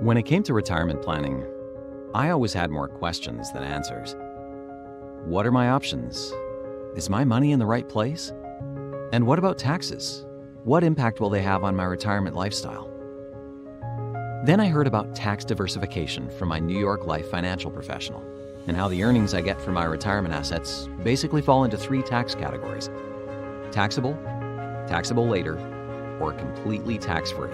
When it came to retirement planning, I always had more questions than answers. What are my options? Is my money in the right place? And what about taxes? What impact will they have on my retirement lifestyle? Then I heard about tax diversification from my New York Life financial professional, and how the earnings I get from my retirement assets basically fall into 3 tax categories: taxable, taxable later, or completely tax-free.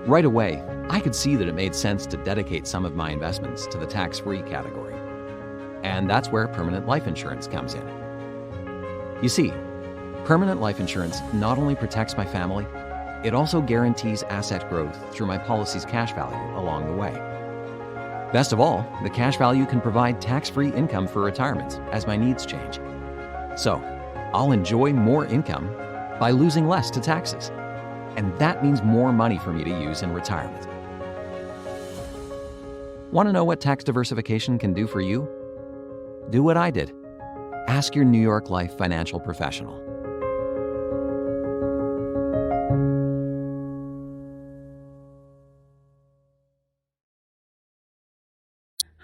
Right away, I could see that it made sense to dedicate some of my investments to the tax-free category. And that's where permanent life insurance comes in. You see, permanent life insurance not only protects my family, it also guarantees asset growth through my policy's cash value along the way. Best of all, the cash value can provide tax-free income for retirement as my needs change. So, I'll enjoy more income by losing less to taxes. And that means more money for me to use in retirement. Want to know what tax diversification can do for you? Do what I did. Ask your New York Life financial professional.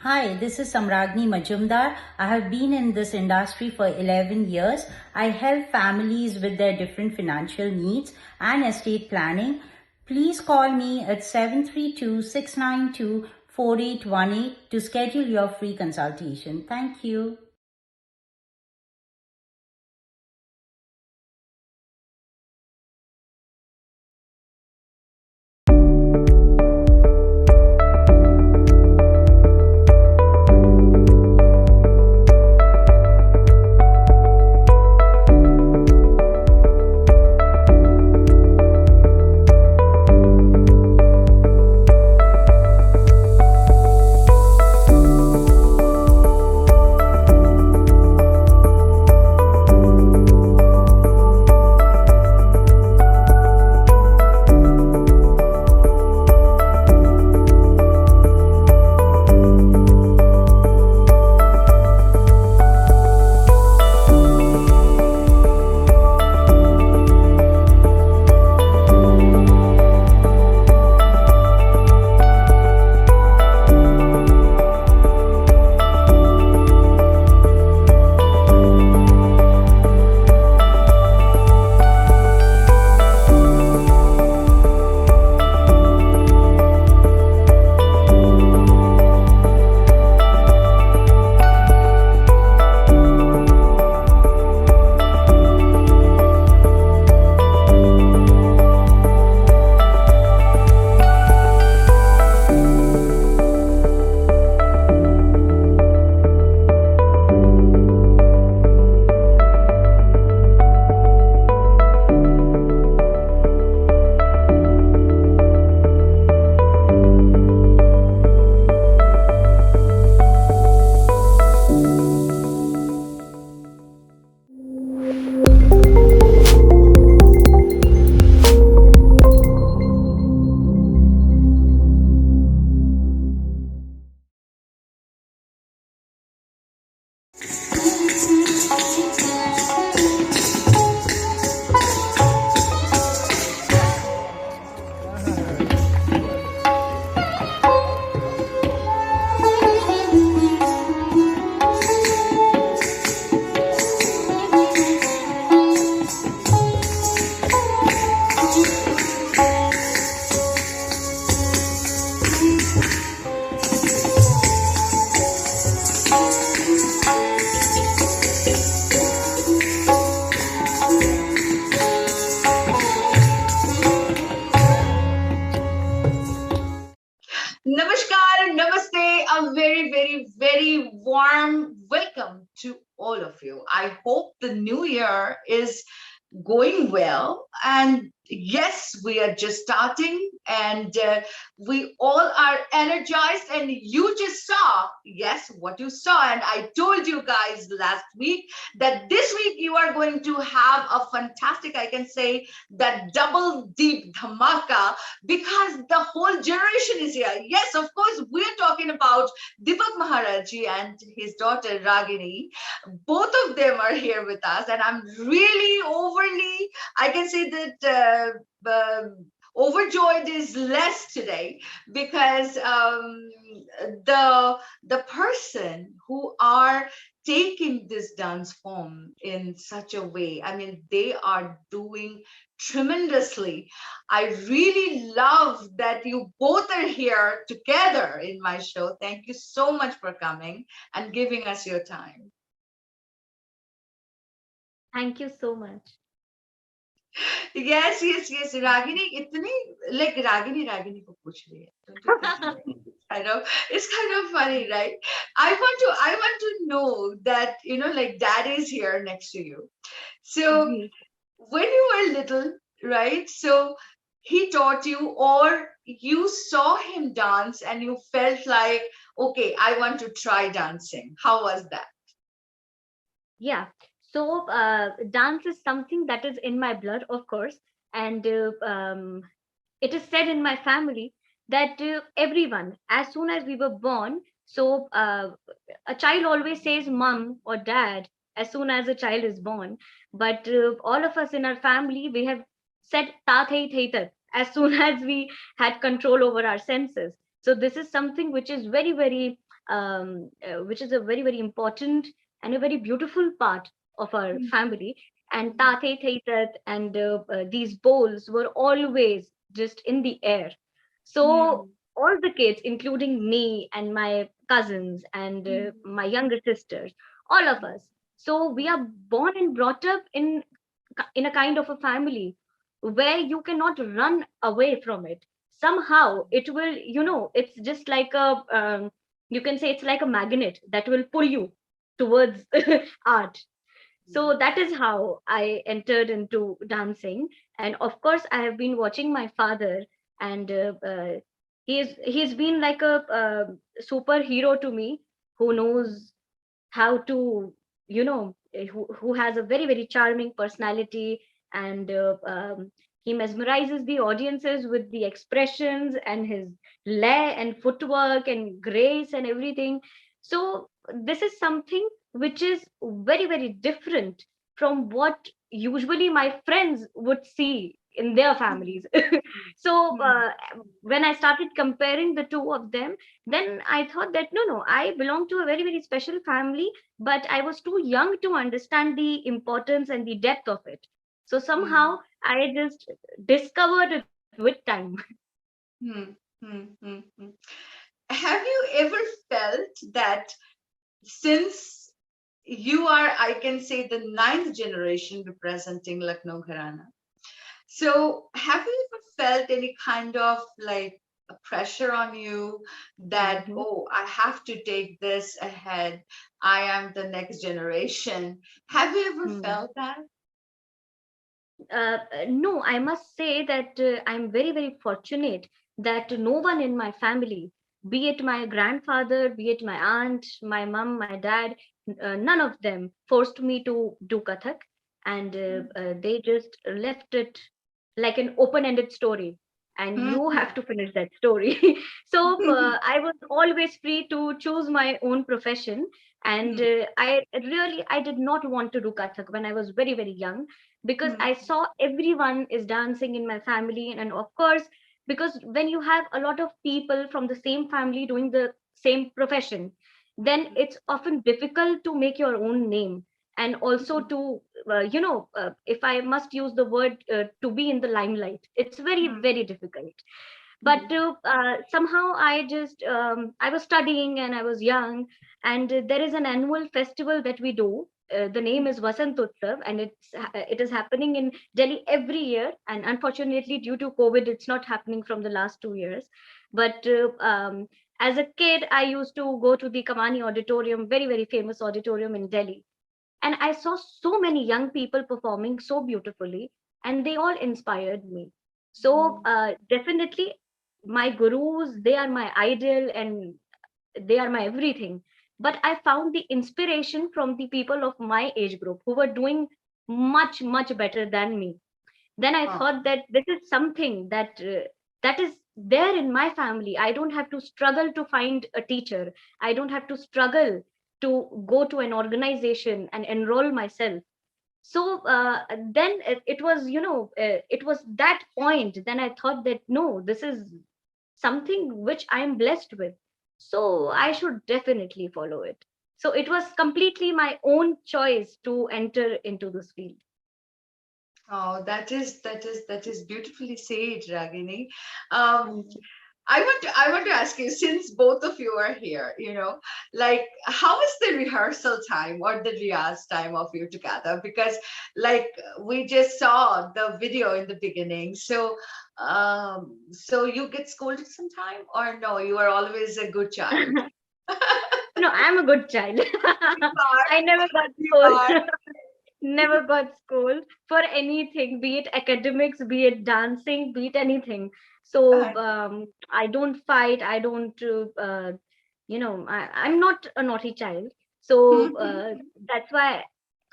Hi, this is Raagini Majumdar. I have been in this industry for 11 years. I help families with their different financial needs and estate planning. Please call me at 732-692-4818 to schedule your free consultation. Thank you. very warm welcome to all of you. I hope the new year is going well, and yes, we are just starting, and we all are energized, and you just saw, yes, what you saw, and I told you guys last week that this week you are going to have a fantastic, I can say, that double deep dhamaka, because the whole generation is here. Yes, of course, we're talking about Deepak Maharaj and his daughter Raagini. Both of them are here with us, and I'm really overly, I can say that overjoyed is less today, because the person who are taking this dance form in such a way, I mean, they are doing tremendously. I really love that you both are here together in my show. Thank you so much for coming and giving us your time. Thank you so much. Yes, yes, yes. Ragini, itni, like Ragini ko puch rahi hai. Don't you think so? It's kind of funny, right? I want to know that, like dad is here next to you. So Ji. when you were little, right? So he taught you, or you saw him dance and you felt like, okay, I want to try dancing. How was that? Yeah. So dance is something that is in my blood, of course. And it is said in my family that everyone, as soon as we were born, so a child always says mom or dad as soon as a child is born. But all of us in our family, we have said ta thai thai tat as soon as we had control over our senses. So this is something which is very, very, which is a very, very important and a very beautiful part of our family. And ta thai thai tat and these bowls were always just in the air. So all the kids, including me and my cousins and my younger sisters, all of us. So we are born and brought up in a kind of a family where you cannot run away from it. Somehow it will, it's just like a, you can say it's like a magnet that will pull you towards art. So that is how I entered into dancing. And of course, I have been watching my father, and he's been like a superhero to me, who knows how to, who has a very, very charming personality. And he mesmerizes the audiences with the expressions and his lay and footwork and grace and everything. So this is something which is very, very different from what usually my friends would see in their families. So when I started comparing the two of them, then I thought that no, I belong to a very, very special family, but I was too young to understand the importance and the depth of it. So somehow I just discovered it with time. Hmm, hmm, hmm, hmm. Have you ever felt that, since you are, I can say, the ninth generation representing Lucknow Gharana, so have you ever felt any kind of like a pressure on you that, Mhm. oh, I have to take this ahead, I am the next generation? Have you ever Hmm. felt that? No, I must say that I'm very, very fortunate that no one in my family, be it my grandfather, be it my aunt, my mom, my dad, none of them forced me to do Kathak. And they just left it like an open-ended story. And you Hmm. have to finish that story. So I was always free to choose my own profession. And I did not want to do Kathak when I was very, very young, because Hmm. I saw everyone is dancing in my family. And of course, because when you have a lot of people from the same family doing the same profession, then it's often difficult to make your own name, and also to, if I must use the word, to be in the limelight. It's very, Hmm. very difficult. But Hmm. somehow I was studying and I was young, and there is an annual festival that we do. The name is Vasant Utsav, and it is happening in Delhi every year. And unfortunately, due to COVID, it's not happening from the last 2 years. But as a kid, I used to go to the Kamani Auditorium, very, very famous auditorium in Delhi, and I saw so many young people performing so beautifully, and they all inspired me. So definitely, my gurus, they are my idol, and they are my everything. But I found the inspiration from the people of my age group who were doing much, much better than me. Then I Oh. thought that this is something that is there in my family. I don't have to struggle to find a teacher. I don't have to struggle to go to an organization and enroll myself. So then it was, it was that point. Then I thought that no, this is something which I'm blessed with. So I should definitely follow it. So it was completely my own choice to enter into this field. Oh, that is beautifully said, Ragini. Um, I want to ask you, since both of you are here, like how is the rehearsal time or the riyaz time of you together? Because like we just saw the video in the beginning. So you get scolded sometime, or no, you are always a good child? No, I'm a good child. You are, I never got you are. scolded. Never got scolded for anything, be it academics, be it dancing, be it anything. So I don't fight. I don't, I'm not a naughty child. So that's why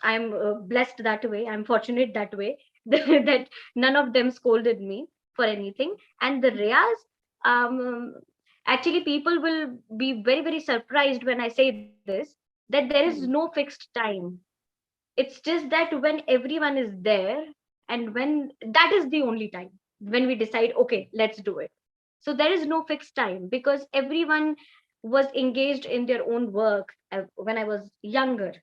I'm blessed that way. I'm fortunate that way that none of them scolded me for anything. And the Riyaz, um, actually, people will be very, very surprised when I say this, that there is no fixed time. It's just that when everyone is there, and when that is the only time when we decide, okay, let's do it. So there is no fixed time because everyone was engaged in their own work. When I was younger,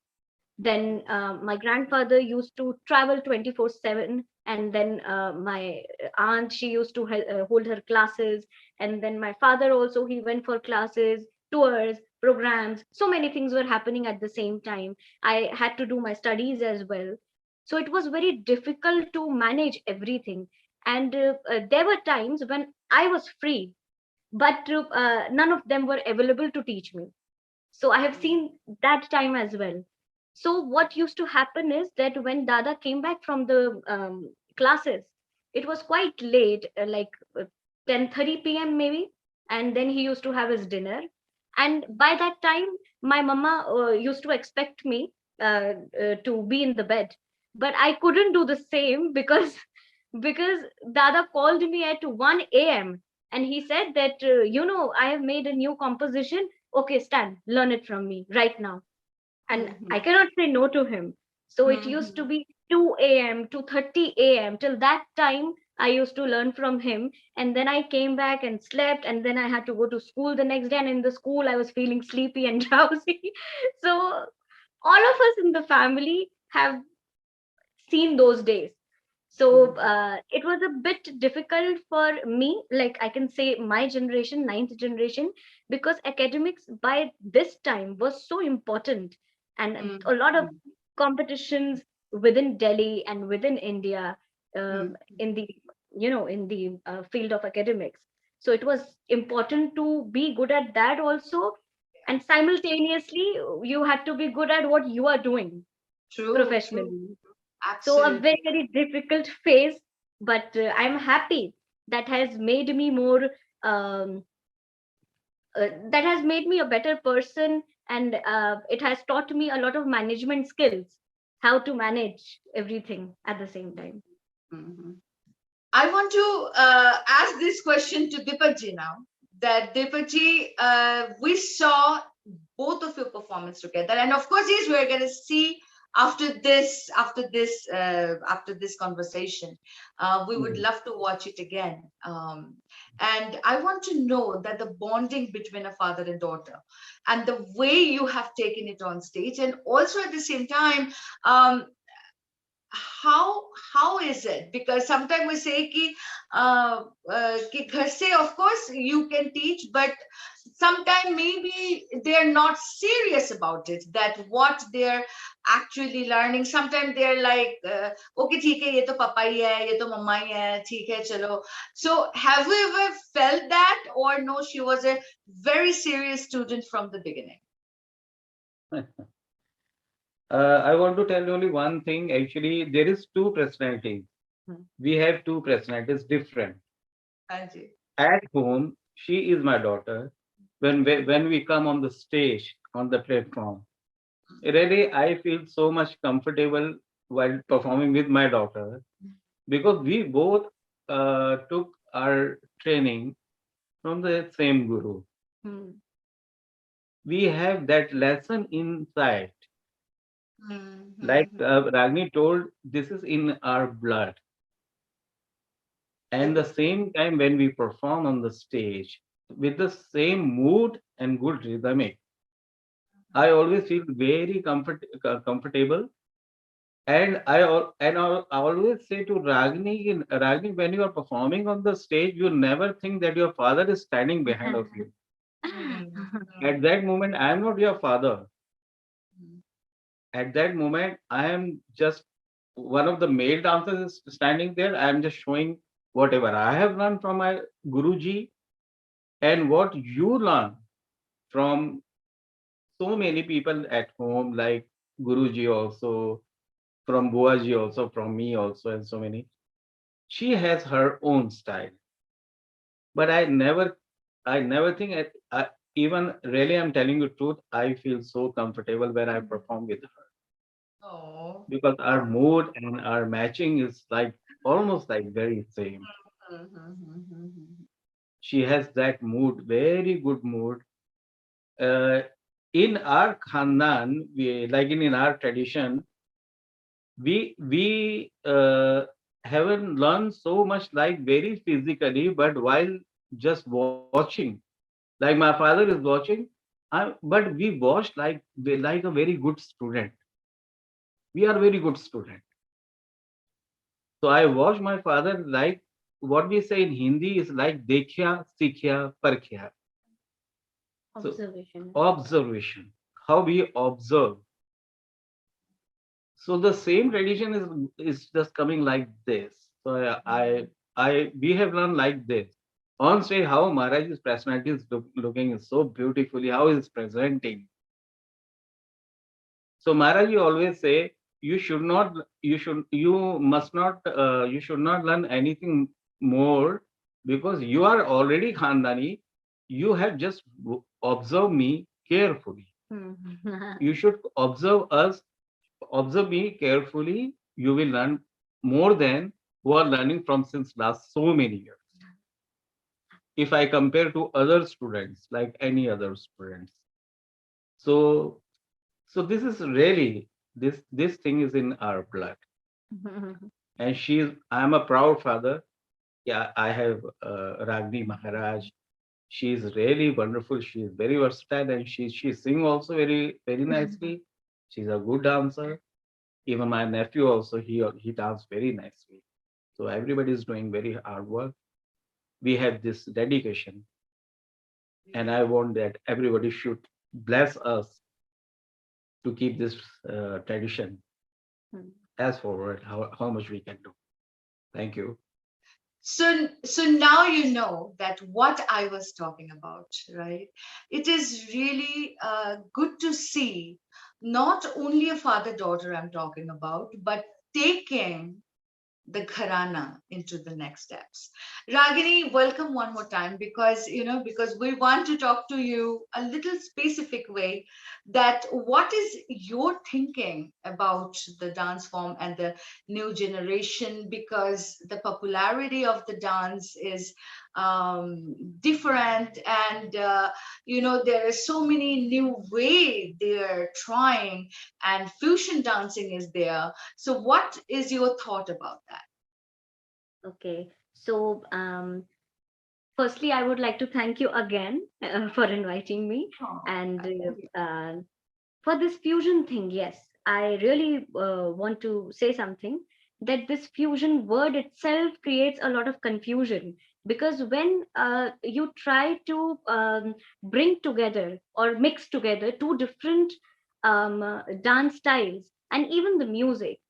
then my grandfather used to travel 24/7, and then my aunt, she used to hold her classes, and then my father also, he went for classes, tours, programs. So many things were happening at the same time. I had to do my studies as well. So it was very difficult to manage everything. And there were times when I was free, but none of them were available to teach me. So I have seen that time as well. So what used to happen is that when Dada came back from the classes, it was quite late, like 10:30 p.m. maybe, and then he used to have his dinner. And by that time, my mama used to expect me to be in the bed, but I couldn't do the same because because Dada called me at 1 a.m. and he said that I have made a new composition. Okay, stand, learn it from me right now. And I cannot say no to him. So it used to be 2 a.m., 2:30 a.m. Till that time, I used to learn from him. And then I came back and slept. And then I had to go to school the next day. And in the school, I was feeling sleepy and drowsy. So all of us in the family have seen those days. So it was a bit difficult for me, like I can say my generation, ninth generation, because academics by this time was so important, and a lot of competitions within Delhi and within India, in the in the field of academics. So it was important to be good at that also, and simultaneously you had to be good at what you are doing True, true, professionally. So a absolutely. very, very difficult phase, but I'm happy that has made me more, um, that has made me a better person, and it has taught me a lot of management skills, how to manage everything at the same time. Mhm. I want to ask this question to Deepakji now. That Deepakji, we saw both of your performance together, and of course, yes, we're going to see after this conversation. We would love to watch it again. And I want to know that the bonding between a father and daughter, and the way you have taken it on stage, and also at the same time. How is it, because sometimes we say ki ghar se, of course you can teach, but sometimes maybe they're not serious about it, that what they're actually learning. Sometimes they're like okay, theek hai, ye to papa hi hai, ye to mama hi hai, theek hai, chalo. So have you ever felt that, or no, she was a very serious student from the beginning? I want to tell you only one thing. Actually, there is two personalities. We have two personalities different. Anji. At home, she is my daughter. When we come on the stage, on the platform, really I feel so much comfortable while performing with my daughter, because we both took our training from the same guru. Hmm. We have that lesson inside. Like Ragini told, this is in our blood. And the same time when we perform on the stage with the same mood and good rhythmic, I always feel very comfortable. And I always say to Ragini, when you are performing on the stage, you never think that your father is standing behind of you. At that moment, I am not your father. At that moment, I am just one of the male dancers is standing there. I am just showing whatever I have learned from my Guruji and what you learn from so many people at home, like Guruji also, from Buaji also, from me also, and so many. She has her own style, but I never think even really, I'm telling you truth, I feel so comfortable when I perform with her Oh. because our mood and our matching is like almost like very same. She has that mood, very good mood. Uh, in our Khandan, like in our tradition, we haven't learned so much like very physically, but while just watching, like my father is watching, but we watch like a very good student. We are very good student. So I watch my father like what we say in Hindi is like dekhya, sikhya, parkhya. So Observation. observation, how we observe. So the same tradition is just coming like this. So we have learned like this. On stage, how Maharaj's personality is looking so beautifully, how he's presenting. So Maharaj, you always say you should not learn anything more because you are already Khandani. You have just observed me carefully. You should observe me carefully. You will learn more than who are learning from since last so many years. If I compare to other students, like any other students. So so this is really this thing is in our blood. And I'm a proud father. Yeah, I have Ragini Maharaj. She is really wonderful. She is very versatile and she sing also very nicely. She's a good dancer. Even my nephew also he dances very nicely. So everybody is doing very hard work. We have this dedication, and I want that everybody should bless us to keep this tradition as forward. How much we can do. Thank you. So now you know that what I was talking about, right? It is really good to see not only a father-daughter I'm talking about, but taking the gharana into the next steps. Ragini, welcome one more time because we want to talk to you a little specific way that what is your thinking about the dance form and the new generation, because the popularity of the dance is different, and there are so many new way they're trying, and fusion dancing is there. So what is your thought about that? Okay. So, firstly, I would like to thank you again for inviting me. Oh, And thank you. for this fusion thing, yes, I really want to say something that this fusion word itself creates a lot of confusion, because when you try to bring together or mix together two different dance styles and even the music,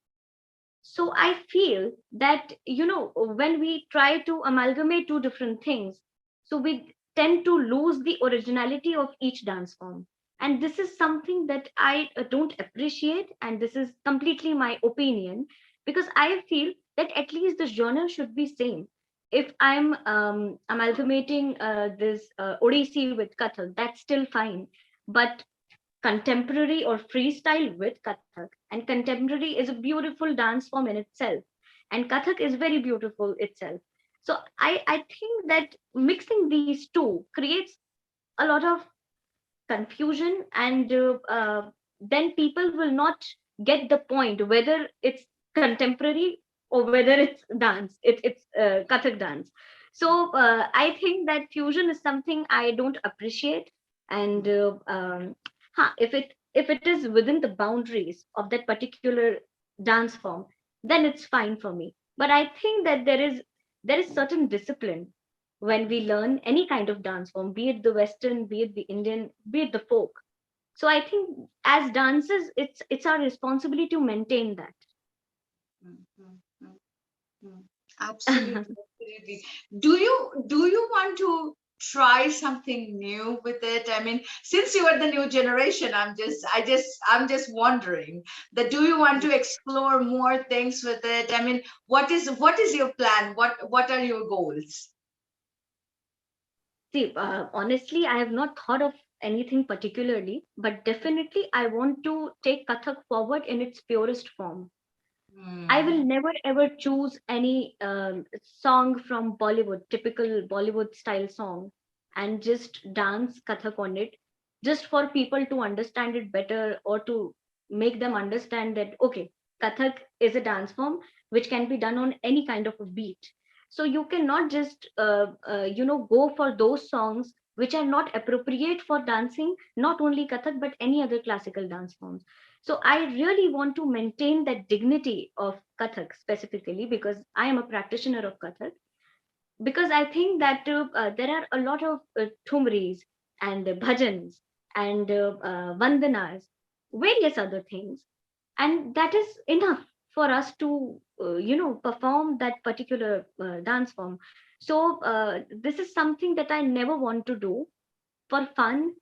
so I feel that, when we try to amalgamate two different things, so we tend to lose the originality of each dance form. And this is something that I don't appreciate, and this is completely my opinion, because I feel that at least the genre should be same. If I'm amalgamating this Odissi with Kathak, that's still fine. But contemporary or freestyle with Kathak. And contemporary is a beautiful dance form in itself. And Kathak is very beautiful itself. So I think that mixing these two creates a lot of confusion, and then people will not get the point, whether it's contemporary or whether it's dance, it's Kathak dance. So I think that fusion is something I don't appreciate. And if it is within the boundaries of that particular dance form, then it's fine for me. But I think that there is certain discipline when we learn any kind of dance form, be it the Western, be it the Indian, be it the folk. So I think as dancers, it's our responsibility to maintain that. Mm, mm, mm, mm. Absolutely, absolutely. Do you want to try something new with it? I mean, since you are the new generation, I'm just wondering that do you want to explore more things with it? I mean, what is your plan? What are your goals? See, honestly, I have not thought of anything particularly, but definitely I want to take Kathak forward in its purest form. I will Hmm. never ever choose any song from Bollywood, typical Bollywood style song, and just dance Kathak on it, just for people to understand it better, or to make them understand that, okay, Kathak is a dance form which can be done on any kind of a beat. So you cannot just, go for those songs which are not appropriate for dancing, not only Kathak, but any other classical dance forms. So I really want to maintain that dignity of Kathak specifically, because I am a practitioner of Kathak. Because I think that there are a lot of thumris and bhajans and vandanas, various other things, and that is enough for us to perform that particular dance form. So this is something that I never want to do for fun,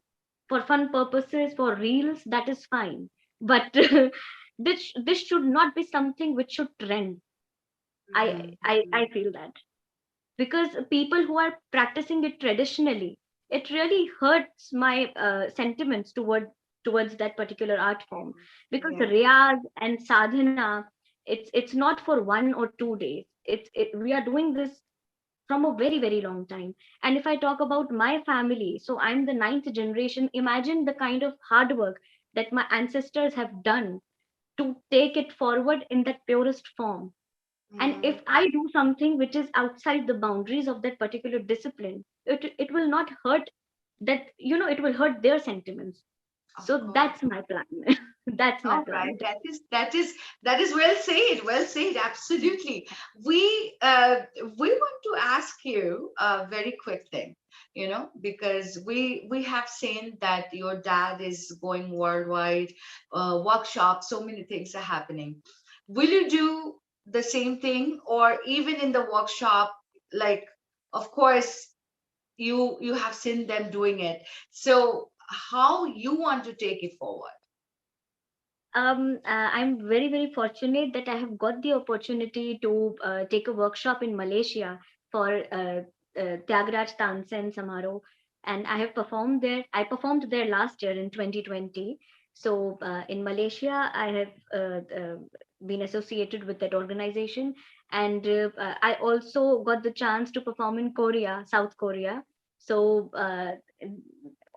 for fun purposes, for reels, that is fine. But this should not be something which should trend. I feel that, because people who are practicing it traditionally, it really hurts my sentiments towards that particular art form. Because Yeah. riyaz and sadhana, it's not for 1 or 2 days. We are doing this from a very very long time. And if I talk about my family, so I'm the ninth generation. Imagine the kind of hard work that my ancestors have done to take it forward in that purest form. And Mm, if I do something which is outside the boundaries of that particular discipline, it will not hurt, that it will hurt their sentiments. of So course. that's my plan. That's my All right, plan. that is well said. Well said. Absolutely. We want to ask you a very quick thing, because we have seen that your dad is going worldwide, workshops, so many things are happening. Will you do the same thing, or even in the workshop? Like, of course, you have seen them doing it. So, how you want to take it forward? I'm very, very fortunate that I have got the opportunity to take a workshop in Malaysia for Tyagraj Tansen Samaro, and I have performed there. I performed there last year in 2020. So in Malaysia, I have been associated with that organization, and I also got the chance to perform in Korea, South Korea. So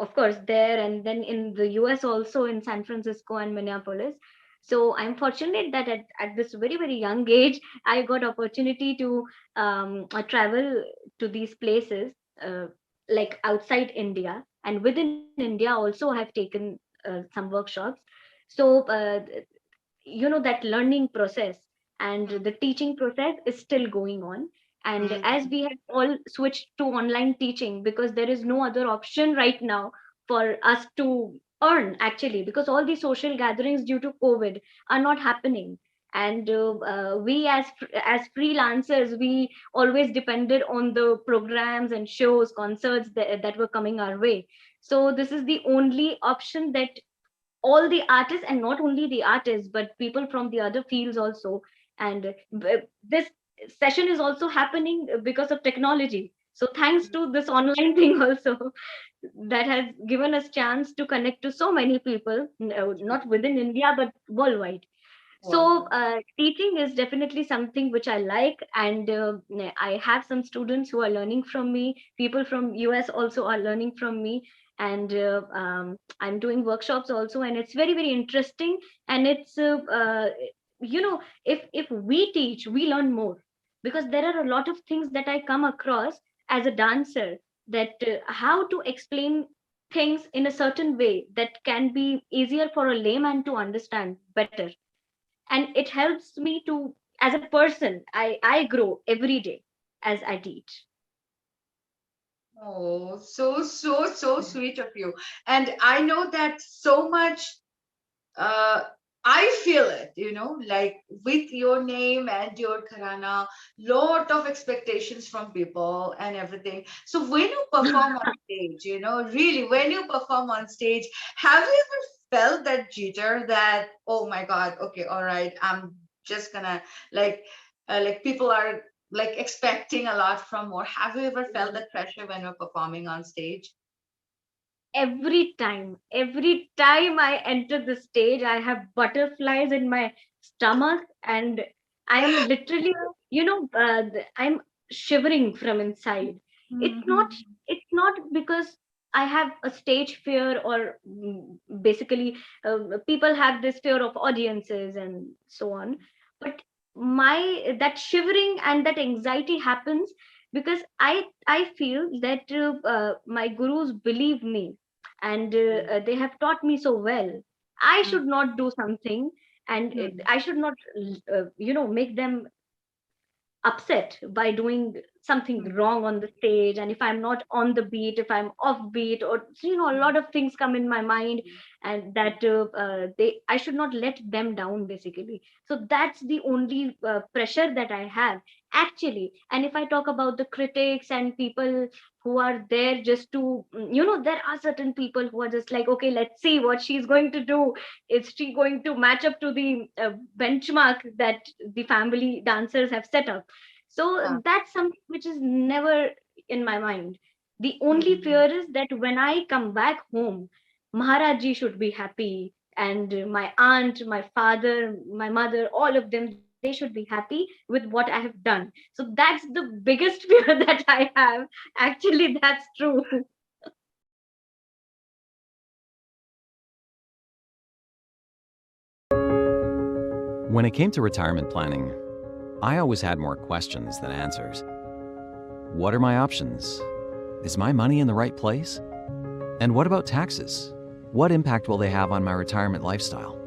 of course there, and then in the US also, in San Francisco and Minneapolis. So I'm fortunate that at this very very young age I got opportunity to travel to these places, like outside India, and within India also I have taken some workshops. So that learning process and the teaching process is still going on. And as Mm, we have all switched to online teaching, because there is no other option right now for us to earn, actually, because all these social gatherings due to COVID are not happening. And we as freelancers, we always depended on the programs and shows, concerts that were coming our way. So this is the only option that all the artists, and not only the artists but people from the other fields also. And this session is also happening because of technology, so thanks to this online thing also, that has given us chance to connect to so many people, not within India but worldwide. So well, teaching is definitely something which I like, and I have some students who are learning from me. People from US also are learning from me, and I'm doing workshops also, and it's very, very interesting. And it's if we teach, we learn more, because there are a lot of things that I come across as a dancer, that how to explain things in a certain way that can be easier for a layman to understand better. And it helps me to, as a person, I grow every day as I teach. Oh, so sweet of you. And I know that so much. uh, I feel it, like with your name and your Karana, lot of expectations from people and everything. So when you perform on stage, really, when you perform on stage, have you ever felt that jitter that, oh my God, okay, all right, I'm just gonna like, people are like expecting a lot from more. Have you ever felt that pressure when you're performing on stage? Every time I enter the stage, I have butterflies in my stomach, and I am literally, I'm shivering from inside. it's not Mhm. it's not because I have a stage fear, or basically people have this fear of audiences and so on. But my that shivering and that anxiety happens because I feel that my gurus believe me, and they have taught me so well. I should not do something, and Mhm. I should not make them upset by doing something Mhm. wrong on the stage. And if I'm not on the beat, if I'm off beat, or a lot of things come in my mind, and that I should not let them down, basically. So that's the only pressure that I have, actually. And if I talk about the critics and people who are there just to there are certain people who are just like, okay, let's see what she's going to do. Is she going to match up to the benchmark that the family dancers have set up? Yeah. So that's something which is never in my mind. The only Mhm. fear is that when I come back home, Maharaji should be happy, and my aunt, my father, my mother, all of them, they should be happy with what I have done. So that's the biggest fear that I have. Actually, that's true. When it came to retirement planning, I always had more questions than answers. What are my options? Is my money in the right place? And what about taxes? What impact will they have on my retirement lifestyle?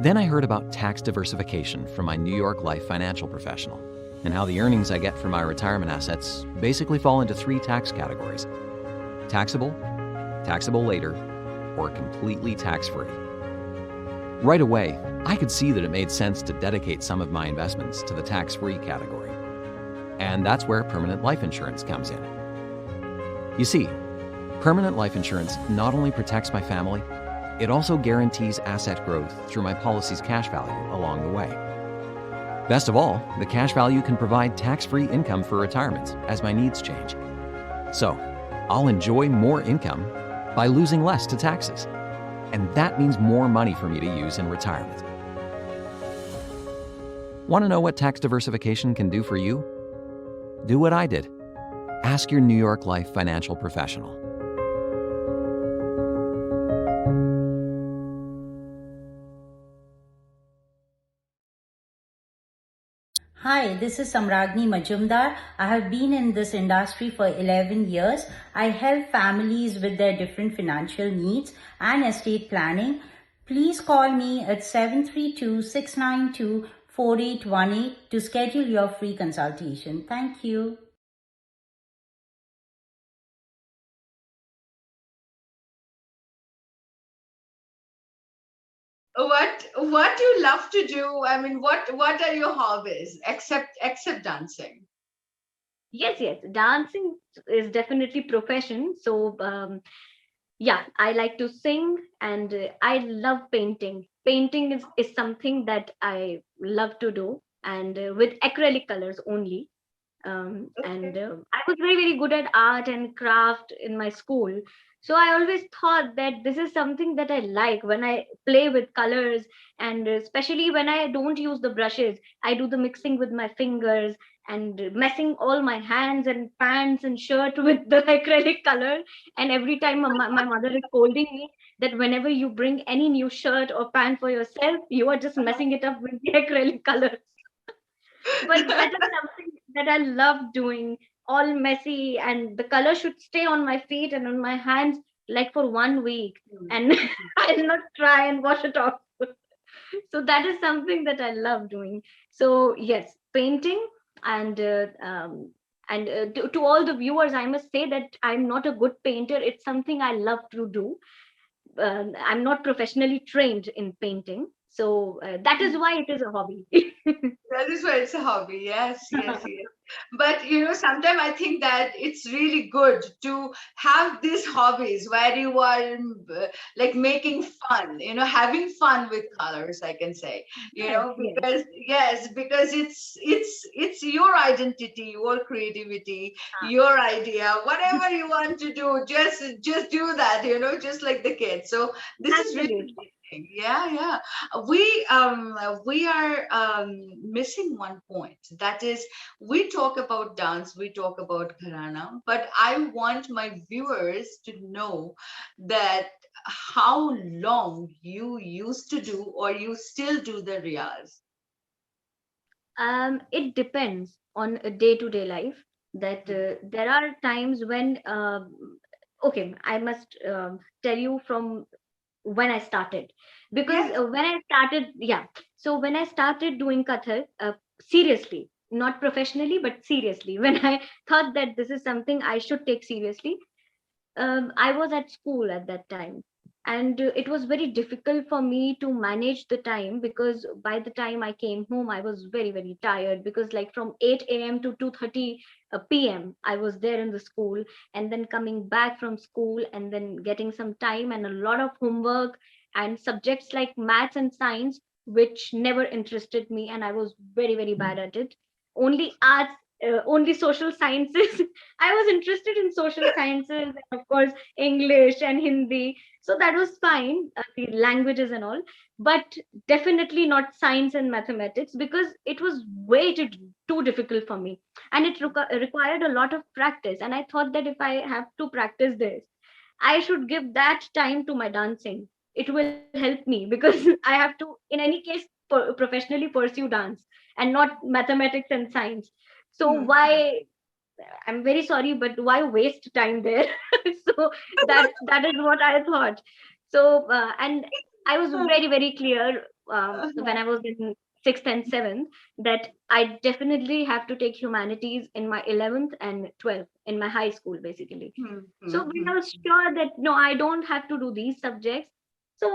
Then I heard about tax diversification from my New York Life financial professional, and how the earnings I get from my retirement assets basically fall into 3 tax categories: taxable, taxable later, or completely tax-free. Right away, I could see that it made sense to dedicate some of my investments to the tax-free category. And that's where permanent life insurance comes in. You see, permanent life insurance not only protects my family, it also guarantees asset growth through my policy's cash value along the way. Best of all, the cash value can provide tax-free income for retirement as my needs change. So, I'll enjoy more income by losing less to taxes. And that means more money for me to use in retirement. Want to know what tax diversification can do for you? Do what I did. Ask your New York Life financial professional. Hi, this is Samragni Majumdar. I have been in this industry for 11 years. I help families with their different financial needs and estate planning. Please call me at 732-692-4818 to schedule your free consultation. Thank you. What do you love to do? I mean, what are your hobbies except dancing? Yes, dancing is definitely profession. So yeah, I like to sing, and I love painting. Painting is something that I love to do, and with acrylic colors only. And Okay. I was very, very good at art and craft in my school. So I always thought that this is something that I like when I play with colors, and especially when I don't use the brushes, I do the mixing with my fingers and messing all my hands and pants and shirt with the acrylic color. And every time my mother is scolding me that whenever you bring any new shirt or pant for yourself, you are just messing it up with the acrylic colors. But that is something that I love doing, all messy, and the color should stay on my feet and on my hands like for 1 week, and I'll not try and wash it off. So that is something that I love doing. So yes, painting, and to all the viewers, I must say that I'm not a good painter. It's something I love to do. I'm not professionally trained in painting, so that is why it is a hobby. That is why it's a hobby. Yes, yes, yes. But sometimes I think that it's really good to have these hobbies where you are like making fun, having fun with colors, I can say, Yes, yes. because yes, because it's your identity, your creativity, your idea, whatever you want to do, just do that, just like the kids. So this is really Absolutely. interesting. Yeah, yeah. We are missing one point. That is, we talk about dance, we talk about gharana, but I want my viewers to know that how long you used to do or you still do the riyaz. It depends on a day-to-day life. That there are times when, okay, I must tell you from when I started, because Yes. when I started, yeah. So when I started doing Kathak, seriously, not professionally, but seriously, when I thought that this is something I should take seriously, I was at school at that time, and it was very difficult for me to manage the time, because by the time I came home, I was very, very tired, because like from 8 a.m. to 2:30 p.m. I was there in the school, and then coming back from school and then getting some time and a lot of homework and subjects like maths and science, which never interested me, and I was very, very bad at it. Only arts, only social sciences. I was interested in social sciences, and of course, English and Hindi. So that was fine, the languages and all, but definitely not science and mathematics, because it was way too difficult for me. And it required a lot of practice. And I thought that if I have to practice this, I should give that time to my dancing. It will help me because I have to, in any case, professionally pursue dance and not mathematics and science. So Hmm. why, I'm very sorry, but why waste time there? So that is what I thought. So and I was very, very clear when I was in sixth and seventh that I definitely have to take humanities in my 11th and 12th in my high school, basically. Hmm. So Hmm. when Hmm. I was sure that no, I don't have to do these subjects, so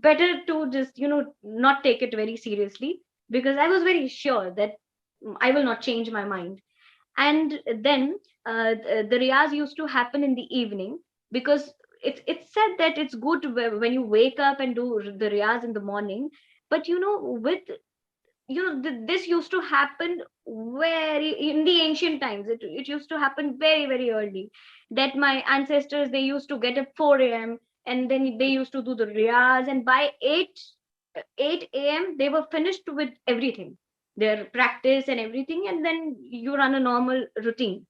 better to just not take it very seriously, because I was very sure that I will not change my mind. And then the riyaz used to happen in the evening, because it's said that it's good when you wake up and do the riyaz in the morning. But with this used to happen very in the ancient times. It used to happen very, very early, that my ancestors, they used to get up 4 a.m. and then they used to do the riyaz, and by 8 a.m. they were finished with everything, their practice and everything, and then you run a normal routine.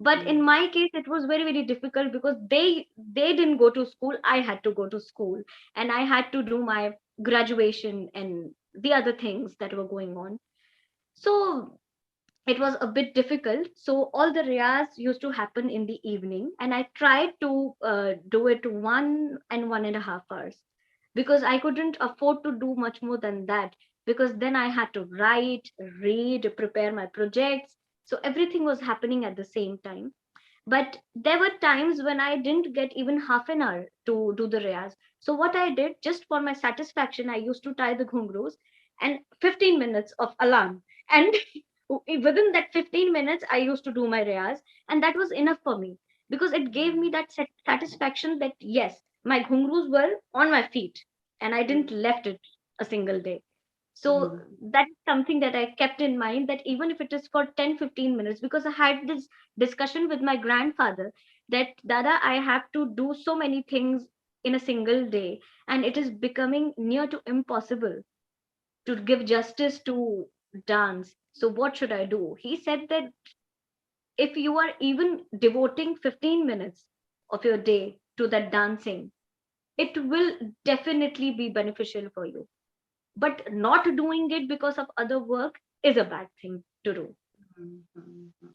But in Hmm. my case, it was very, very difficult, because they didn't go to school, I had to go to school, and I had to do my graduation and the other things that were going on. So it was a bit difficult. So all the riyas used to happen in the evening, and I tried to do it 1 and 1.5 hours, because I couldn't afford to do much more than that, because then I had to write, read, prepare my projects. So everything was happening at the same time. But there were times when I didn't get even half an hour to do the riyaz. So what I did, just for my satisfaction, I used to tie the ghungroos and 15 minutes of alarm. And within that 15 minutes, I used to do my riyaz. And that was enough for me, because it gave me that satisfaction that yes, my ghungroos were on my feet and I didn't left it a single day. So Hmm. that's something that I kept in mind, that even if it is for 10, 15 minutes, because I had this discussion with my grandfather, that Dada, I have to do so many things in a single day, and it is becoming near to impossible to give justice to dance. So what should I do? He said that if you are even devoting 15 minutes of your day to that dancing, it will definitely be beneficial for you. But not doing it because of other work is a bad thing to do.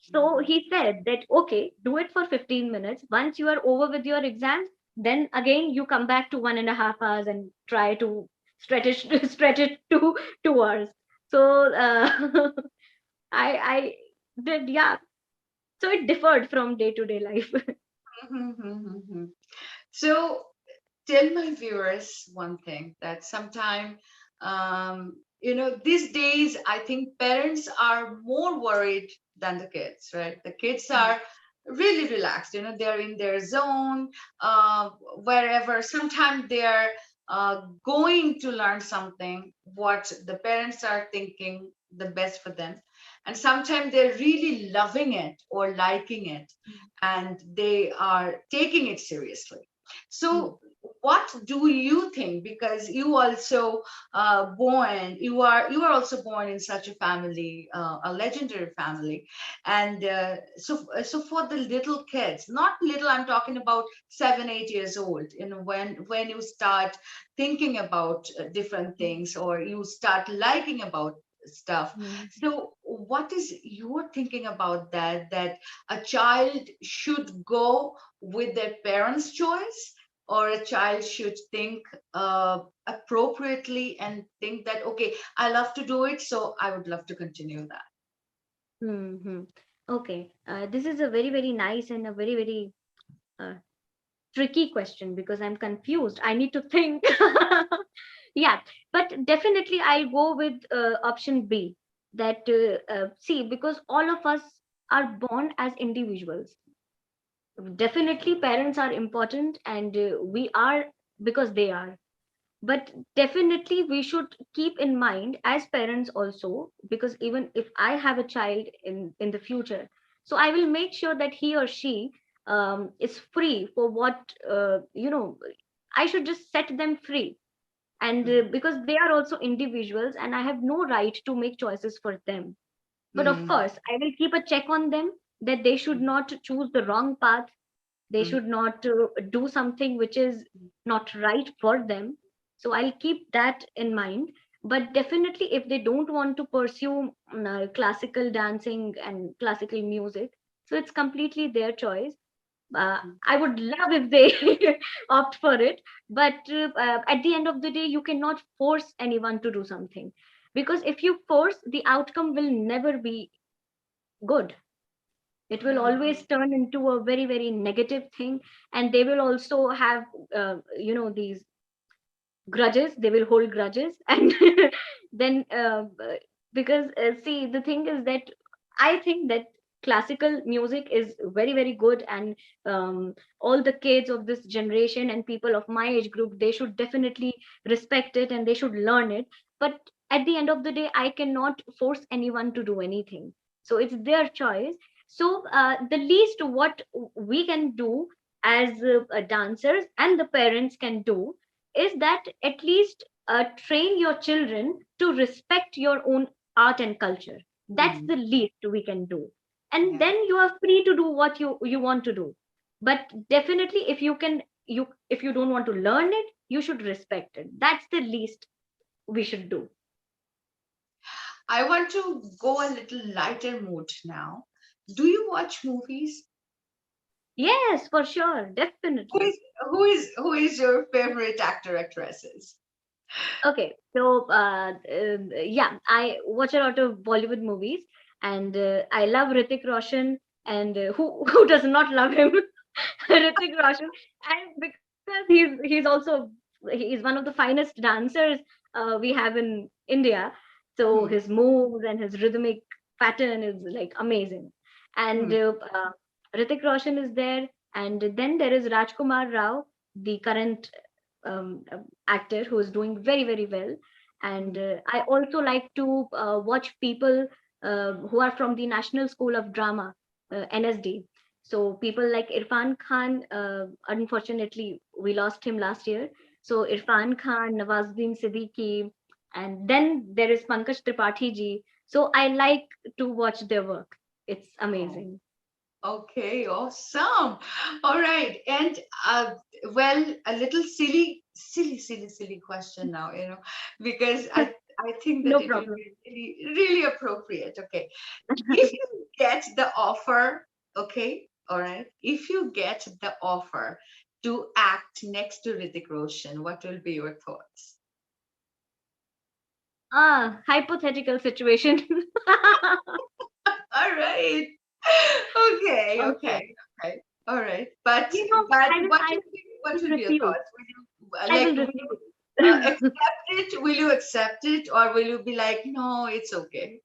So he said that, okay, do it for 15 minutes. Once you are over with your exams, then again you come back to 1.5 hours and try to stretch it, stretch it to 2 hours. So I did, yeah. So it differed from day to day life. So tell my viewers one thing, that sometime, these days, I think parents are more worried than the kids, right? The kids are really relaxed, they're in their zone, wherever. Sometimes they're going to learn something, what the parents are thinking the best for them. And sometimes they're really loving it or liking it, and they are taking it seriously. So what do you think, because you also you are also born in such a family, a legendary family, and so for the little kids, not little, I'm talking about 7 8 years old, when you start thinking about different things, or you start liking about stuff. So what is your thinking about that a child should go with their parents' choice, or a child should think appropriately and think that, okay, I love to do it, so I would love to continue that? Hmm. Okay, this is a very, very nice and a very, very uh, tricky question because I'm confused. I need to think. Yeah, but definitely I'll go with option B. That see, because all of us are born as individuals. Definitely, parents are important, and we are because they are. But definitely, we should keep in mind as parents also, because even if I have a child in the future, so I will make sure that he or she is free for what I should just set them free, and because they are also individuals, and I have no right to make choices for them. But of Mm, course, I will keep a check on them that they should not choose the wrong path, they mm, should not do something which is not right for them. So I'll keep that in mind. But definitely, if they don't want to pursue classical dancing and classical music, so it's completely their choice. I would love if they opt for it, but at the end of the day, you cannot force anyone to do something, because if you force, the outcome will never be good. It will always turn into a very, very negative thing, and they will also have these grudges, they will hold grudges. And then because see, the thing is that I think that classical music is very, very good, and all the kids of this generation and people of my age group, they should definitely respect it and they should learn it. But at the end of the day, I cannot force anyone to do anything, so it's their choice. So the least what we can do as dancers and the parents can do is that at least train your children to respect your own art and culture. That's mm, the least we can do. And yeah. then you are free to do what you want to do. But definitely, if you don't want to learn it, you should respect it. That's the least we should do. I want to go a little lighter mood now. Do you watch movies? Yes, for sure, Who definitely. is who is your favorite actor, actresses? Okay, so yeah, I watch a lot of Bollywood movies, and I love Hrithik Roshan, and who does not love him? Hrithik Roshan, and because he's also he is one of the finest dancers we have in India. So Hmm, his moves and his rhythmic pattern is like amazing. And hmm, Hrithik Roshan is there, and then there is Rajkumar Rao, the current actor who is doing very, very well. And hmm, I also like to watch people who are from the National School of Drama, NSD. So people like Irfan Khan, unfortunately, we lost him last year. So Irfan Khan, Nawazuddin Siddiqui, and then there is Pankaj Tripathi ji. So I like to watch their work. It's amazing. Okay, awesome. All right. And well, a little silly question now, because I think that No it will problem. be really, really appropriate. Okay. If you get the offer, okay, all right. If you get the offer to act next to Hrithik Roshan, what will be your thoughts? Hypothetical situation. All right. Okay, Okay. okay. All right. But You know, but I will, what I will be, what will will be your refuse. thoughts? Will you I will like will you refuse. accept it? Will you accept it, or will you be like, no, it's okay?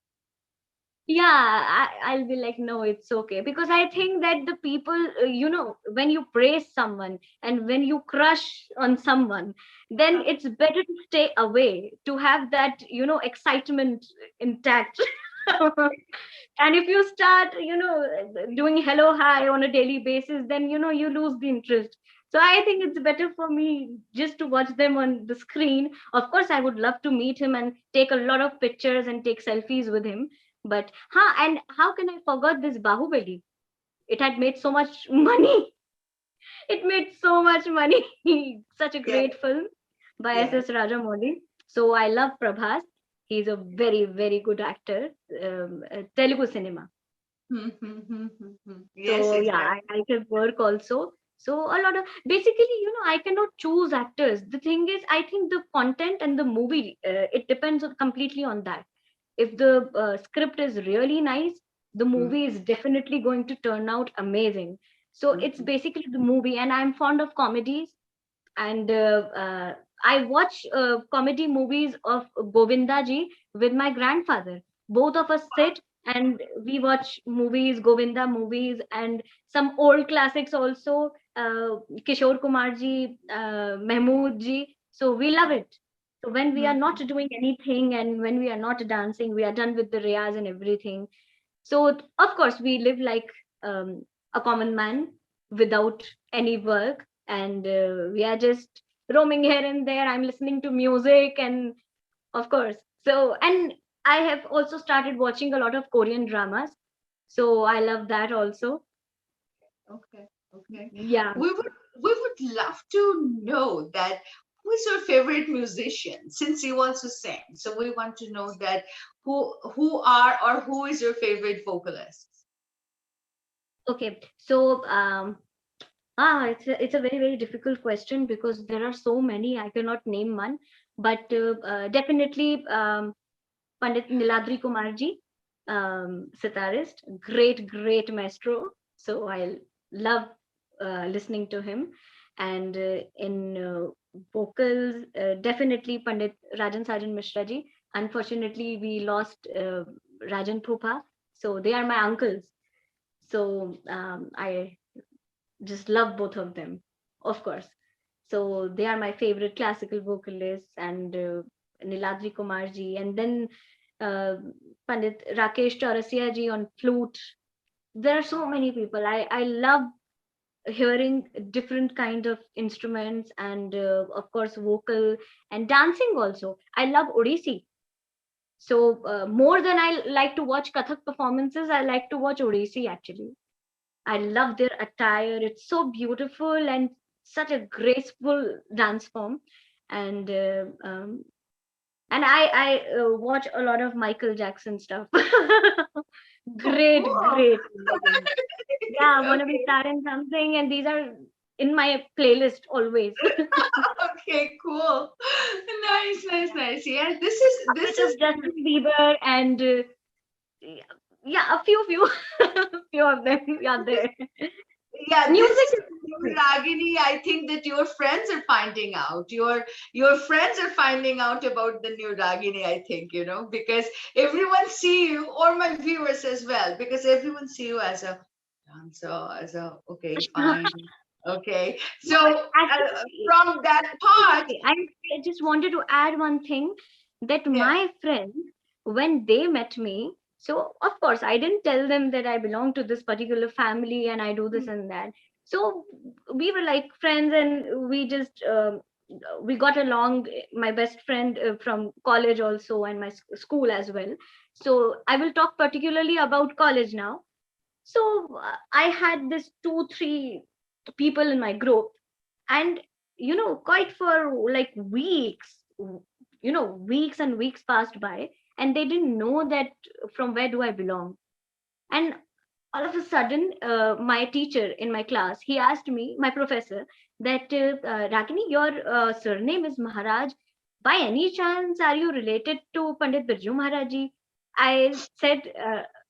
Yeah, I'll be like, no, it's okay. Because I think that the people, when you praise someone and when you crush on someone, then it's better to stay away to have that, excitement intact. And if you start, doing hello, hi on a daily basis, then, you lose the interest. So I think it's better for me just to watch them on the screen. Of course, I would love to meet him and take a lot of pictures and take selfies with him, but and how can I forget this Bahubali? It had made so much money. It made so much money. Such a Yeah, great film by yeah. S.S. Rajamouli. So I love Prabhas. He's a very, very good actor. Telugu cinema. Yes, So yeah, exactly. I can work also. So a lot of basically, I cannot choose actors. The thing is, I think the content and the movie, it depends completely on that. If the script is really nice, the Mm, movie is definitely going to turn out amazing. So it's mhm, basically the movie, and I'm fond of comedies, and I watch comedy movies of Govinda ji with my grandfather. Both of us sit and we watch movies, Govinda movies, and some old classics also, Kishore Kumar ji, Mahmood ji. So we love it. So when we are not mhm. doing anything and when we are not dancing, we are done with the riyaz and everything. So of course we live like a common man without any work, and we are just roaming here and there. I'm listening to music, and of course. So, and I have also started watching a lot of Korean dramas. So I love that also. Okay, okay. Yeah. We would love to know that who is your favorite musician, since you also sing. So we want to know that who are or who is your favorite vocalist? Okay. So it's a very, very difficult question because there are so many. I cannot name one, but definitely Pandit Niladri Kumarji, sitarist, great, great maestro. So I love listening to him. And in vocals, definitely Pandit Rajan Sajan Mishra ji. Unfortunately, we lost Rajan Phupa. So they are my uncles. So I just love both of them, of course. So they are my favorite classical vocalists, and Niladri Kumarji, and then uh, Pandit Rakesh Chaurasia ji on flute. There are so many people. I love hearing different kind of instruments, and of course vocal and dancing also. I love Odissi. So more than I like to watch Kathak performances, I like to watch Odissi actually. I love their attire. It's so beautiful and such a graceful dance form. And I watch a lot of Michael Jackson stuff. Oh, Great, cool. great. Amazing. Yeah, I want to be Okay, starring something, and these are in my playlist always. okay, cool. Nice, nice, Yeah, nice. Yeah, this a is bit this of is Justin Bieber and yeah, a few, few of them are there. yeah, this Music is is new music. Ragini. I think that your friends are finding out. Your friends are finding out about the new Ragini, I think, because everyone see you, or my viewers as well, because everyone see you as a dancer, okay, fine. Okay. No, So but actually, from that part, okay, I just wanted to add one thing that yeah. my friends, when they met me, So of course, I didn't tell them that I belong to this particular family and I do this and that. So we were like friends, and we got along. My best friend from college also, and my school as well. So I will talk particularly about college now. So I had this 2 3 people in my group, and quite for like weeks, weeks and weeks passed by, and they didn't know that from where do I belong. And all of a sudden, my teacher in my class, he asked me, my professor, that Ragini, your surname is Maharaj. By any chance, are you related to Pandit Birju Maharaj ji? I said,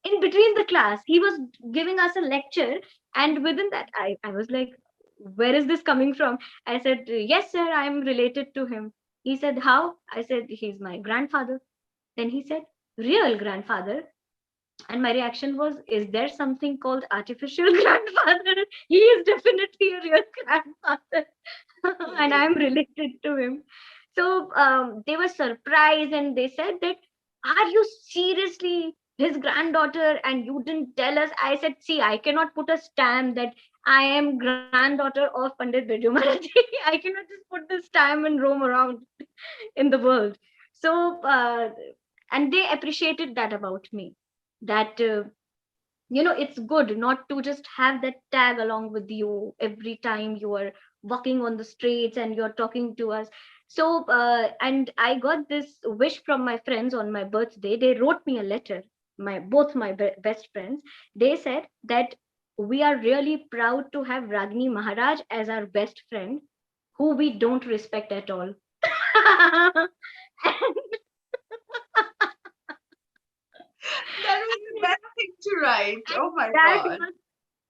in between the class, he was giving us a lecture, and within that, I was like, where is this coming from? I said, yes, sir, I'm related to him. He said, how? I said, he's my grandfather. Then he said, real grandfather? And my reaction was, is there something called artificial grandfather? He is definitely a real grandfather. And I'm related to him. So they were surprised, and they said that, are you seriously his granddaughter and you didn't tell us? I said, see, I cannot put a stamp that I am granddaughter of Pandit Birju Maharaj. I cannot just put this stamp and roam around in the world. So and they appreciated that about me, that it's good not to just have that tag along with you every time you are walking on the streets and you're talking to us. So and I got this wish from my friends on my birthday. They wrote me a letter, both my best friends. They said that we are really proud to have Ragini Maharaj as our best friend, who we don't respect at all. That was the best thing to write. Oh my That God. was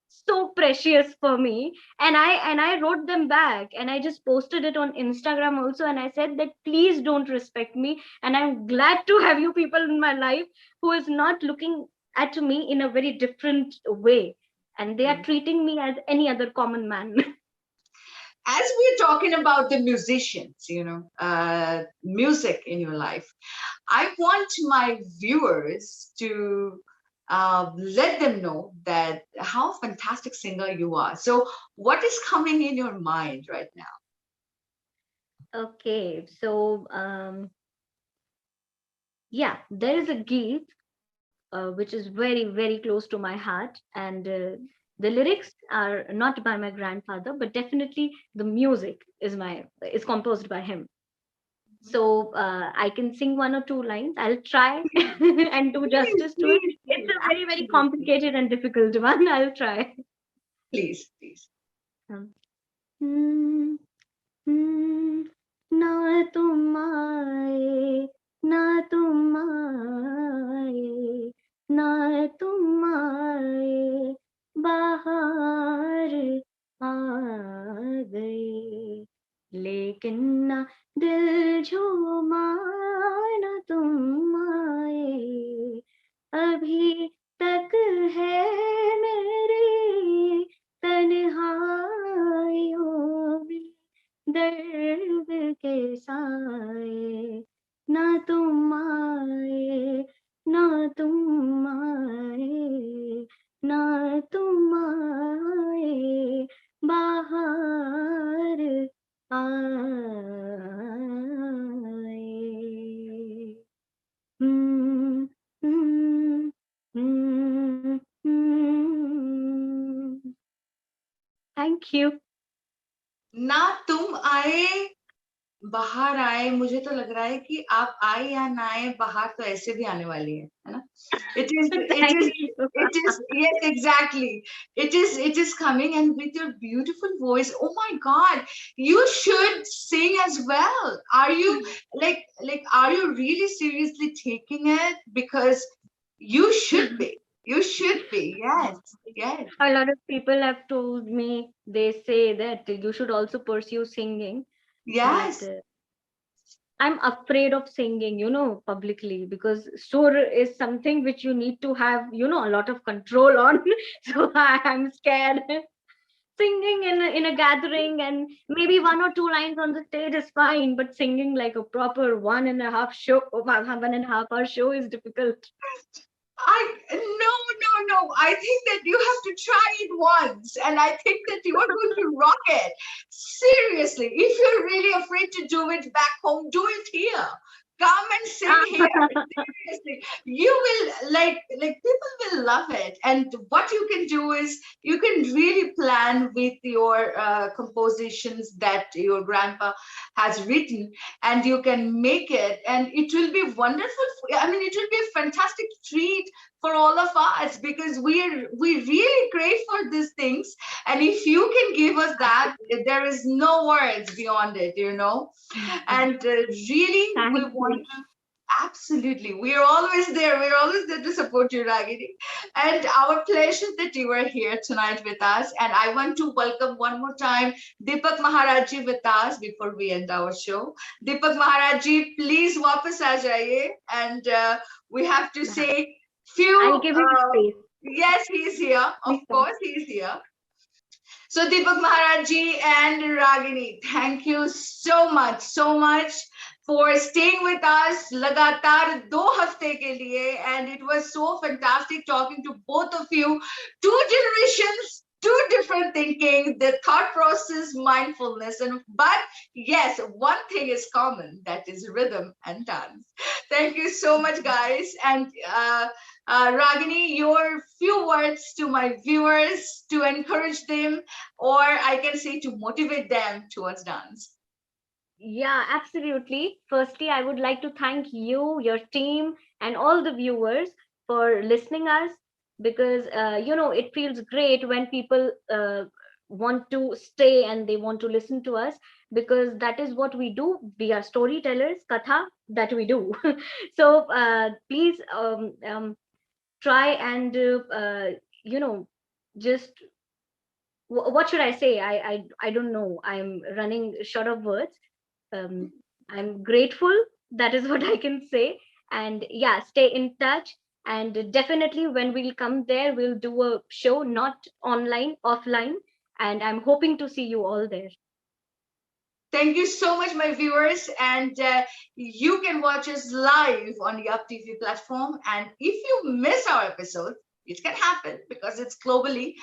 so precious for me. And I wrote them back, and I just posted it on Instagram also, and I said that please don't respect me, and I'm glad to have you people in my life who is not looking at me in a very different way, and they are treating me as any other common man. As we're talking about the musicians, music in your life, I want my viewers to let them know that how fantastic singer you are. So, what is coming in your mind right now? Okay, so yeah, there is a Geet which is very, very close to my heart. And the lyrics are not by my grandfather, but definitely the music is composed by him. So I can sing 1 or 2 lines. I'll try and do Please, justice to it. please, It's please, a very, very absolutely. complicated and difficult one. I'll try. Please, please. Hmm, hmm, ना तुम आए, ना तुम आए, ना तुम आए, बाहर आ गए, लेकिन ना दिल झूमा, ना तुम आए, अभी तक है मेरी तन्हाइयों में दर्द के साए, ना तुम आए, ना तुम आए, ना तुम आए, बाहर आए. Hmm, hmm, hmm, hmm. Thank you. ना तुम आए बाहर आए, मुझे तो लग रहा है कि आप आए या ना आए, बाहर तो ऐसे भी आने वाली है ना? It is, Thank you. yes, exactly. It is coming, and with your beautiful voice. Oh my God, you should sing as well. Are you are you really seriously taking it? Because you should be. You should be. Yes, yes, A lot of people have told me, they say that you should also pursue singing, but yes. I'm afraid of singing, publicly, because sur is something which you need to have, a lot of control on. So I'm scared. Singing in a gathering and maybe 1 or 2 lines on the stage is fine, but singing like a proper 1.5 hour show is difficult. No. I think that you have to try it once, and I think that you are going to rock it. Seriously, if you're really afraid to do it back home, do it here. Come and sing here. Seriously, you will like people will love it. And what you can do is you can really plan with your compositions that your grandpa has written, and you can make it, and it will be wonderful. I mean, it will be a fantastic treat for all of us, because we really crave for these things. And if you can give us that, there is no words beyond it, you know. And really, Thank we you. want to. Absolutely. We are always there. We're always there to support you, Ragini. And our pleasure that you are here tonight with us. And I want to welcome one more time Deepak Maharaj ji with us before we end our show. Deepak Maharaj ji, please wapas aa jaiye. And we have to say few. I'll give you space. Yes, he's here. Of course, he's here. So Deepak Maharaj ji and Ragini, thank you so much for staying with us लगातार 2 हफ्ते के लिए, and it was so fantastic talking to both of you. 2 generations, 2 different thinking, the thought process, mindfulness, but yes, one thing is common, that is rhythm and dance. Thank you so much, guys. And Ragini, your few words to my viewers to encourage them, or I can say to motivate them towards dance. Yeah, absolutely. Firstly, I would like to thank you, your team, and all the viewers for listening us, because it feels great when people want to stay and they want to listen to us, because that is what we do. We are storytellers, katha that we do. So please try and just what should I say? I don't know. I'm running short of words. I'm grateful. That is what I can say. And yeah, stay in touch. And definitely when we'll come there, we'll do a show, not online, offline. And I'm hoping to see you all there. Thank you so much, my viewers. And you can watch us live on YUPP TV platform. And if you miss our episode, it can happen because it's globally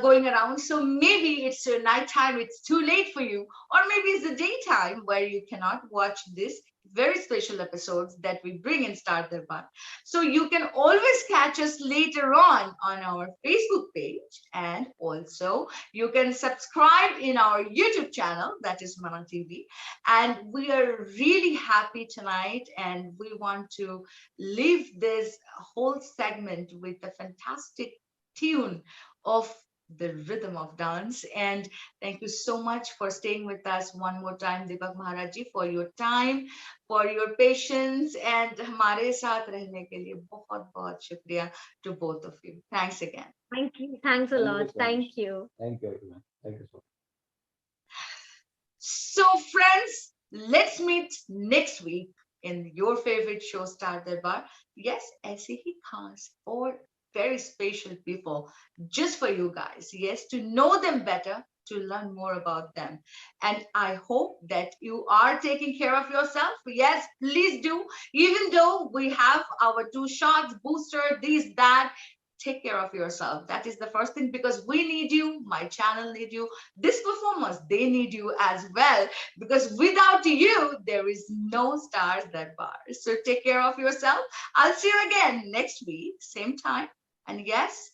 going around. So maybe it's nighttime, it's too late for you, or maybe it's the daytime where you cannot watch this very special episodes that we bring in Star Darbar. So you can always catch us later on our Facebook page, and also you can subscribe in our YouTube channel, that is Mana TV. And we are really happy tonight, and we want to leave this whole segment with a fantastic tune of the rhythm of dance. And thank you so much for staying with us one more time, Deepak Maharaj ji, for your time, for your patience, and हमारे साथ रहने के लिए बहुत शुक्रिया to both of you. Thanks again. Thank you. Thanks a lot. Thank you. Thank you, everyone. Thank you so much. So friends, let's meet next week in your favorite show, Star Darbar. Yes, ऐसे ही खास और very special people just for you guys. Yes, to know them better, to learn more about them. And I hope that you are taking care of yourself. Yes, please do. Even though we have our 2 shots, booster, this, that, take care of yourself. That is the first thing, because we need you, my channel need you, this performers, they need you as well, because without you, there is no Stars Darbar. So take care of yourself. I'll see you again next week, same time. And yes,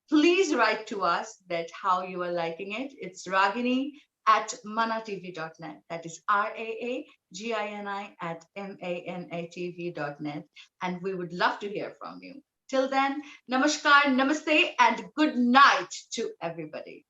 please write to us that how you are liking it. It's Raagini at manatv.net. That is RAAGINI at MANATV.net. And we would love to hear from you. Till then, namaskar, namaste, and good night to everybody.